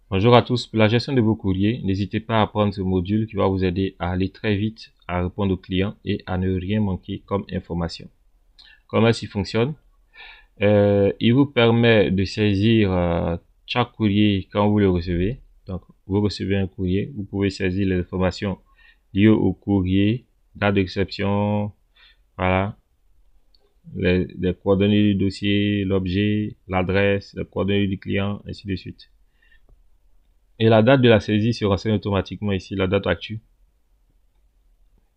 Bonjour à tous. Pour la gestion de vos courriers, n'hésitez pas à prendre ce module qui va vous aider à aller très vite, à répondre aux clients et à ne rien manquer comme information. Comment il fonctionne? Il vous permet de saisir chaque courrier quand vous le recevez. Donc, vous recevez un courrier, vous pouvez saisir les informations liées au courrier, date de réception, voilà, les coordonnées du dossier, l'objet, l'adresse, les coordonnées du client, ainsi de suite. Et la date de la saisie se renseigne automatiquement ici, la date actuelle,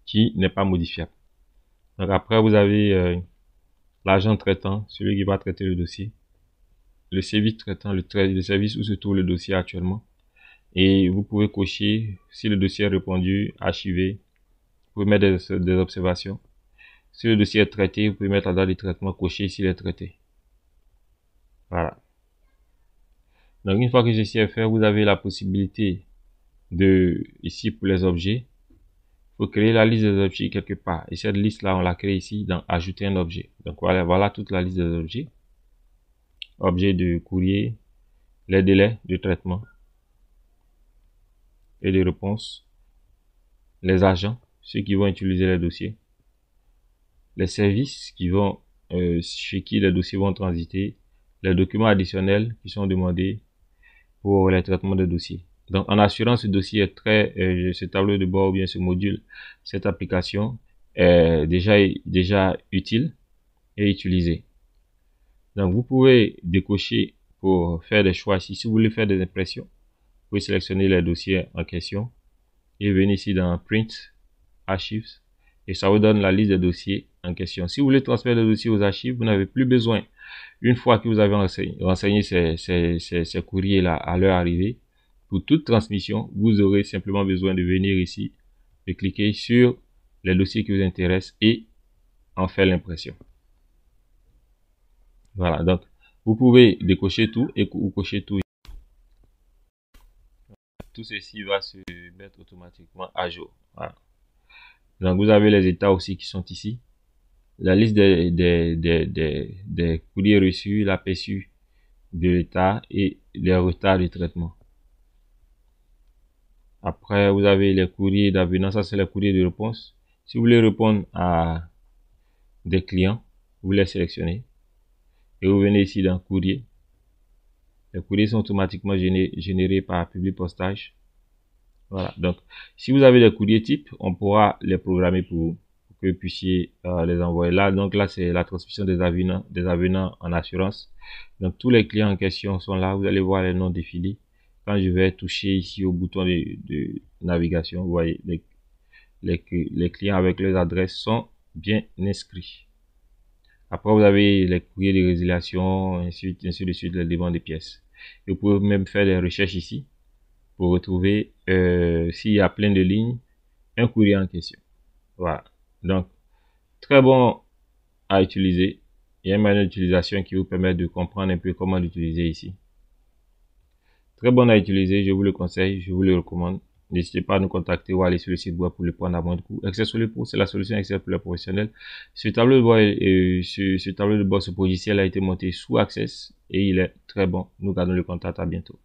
qui n'est pas modifiable. Donc après, vous avez l'agent traitant, celui qui va traiter le dossier, le service traitant, le service où se trouve le dossier actuellement. Et vous pouvez cocher si le dossier est répondu, archivé. Vous pouvez mettre des observations. Si le dossier est traité, vous pouvez mettre la date de traitement, cocher s'il est traité. Voilà. Donc une fois que ceci est fait, vous avez la possibilité de, ici pour les objets, faut créer la liste des objets quelque part. Et cette liste-là, on la crée ici dans ajouter un objet. Donc voilà toute la liste des objets. Objets de courrier, les délais de traitement et de réponse, les agents, ceux qui vont utiliser les dossiers, les services qui vont, chez qui les dossiers vont transiter, les documents additionnels qui sont demandés pour les traitements de dossiers. Donc, en assurant ce dossier est ce tableau de bord ou bien ce module, cette application est déjà utile et utilisée. Donc, vous pouvez décocher pour faire des choix ici. Si vous voulez faire des impressions, vous pouvez sélectionner les dossiers en question et venir ici dans Print, Archives, et ça vous donne la liste des dossiers en question. Si vous voulez transférer le dossier aux archives, vous n'avez plus besoin. Une fois que vous avez renseigné ces courriers-là à leur arrivée, pour toute transmission, vous aurez simplement besoin de venir ici, de cliquer sur les dossiers qui vous intéressent et en faire l'impression. Voilà, donc vous pouvez décocher tout ou cocher tout. Tout ceci va se mettre automatiquement à jour. Voilà. Donc vous avez les états aussi qui sont ici. La liste des courriers reçus, l'aperçu de l'état et les retards de traitement. Après, vous avez les courriers d'avenant, ça c'est les courriers de réponse. Si vous voulez répondre à des clients, vous les sélectionnez et vous venez ici dans courrier. Les courriers sont automatiquement générés par Publipostage. Voilà, donc si vous avez des courriers types, on pourra les programmer pour que vous puissiez les envoyer là. Donc là, c'est la transmission des avenants en assurance. Donc tous les clients en question sont là. Vous allez voir les noms défiler. Quand je vais toucher ici au bouton de navigation, vous voyez les clients avec leurs adresses sont bien inscrits. Après, vous avez les courriers de résiliation, ainsi de suite, les demandes des pièces. Et vous pouvez même faire des recherches ici pour retrouver, s'il y a plein de lignes, un courrier en question. Voilà. Donc, très bon à utiliser. Il y a une manière d'utilisation qui vous permet de comprendre un peu comment l'utiliser ici. Très bon à utiliser, je vous le conseille, je vous le recommande. N'hésitez pas à nous contacter ou à aller sur le site web pour le prendre à moins de coût. Excel Solid Pro, c'est la solution Excel pour les professionnels. Ce tableau de bord, ce logiciel a été monté sous Access et il est très bon. Nous gardons le contact. À bientôt.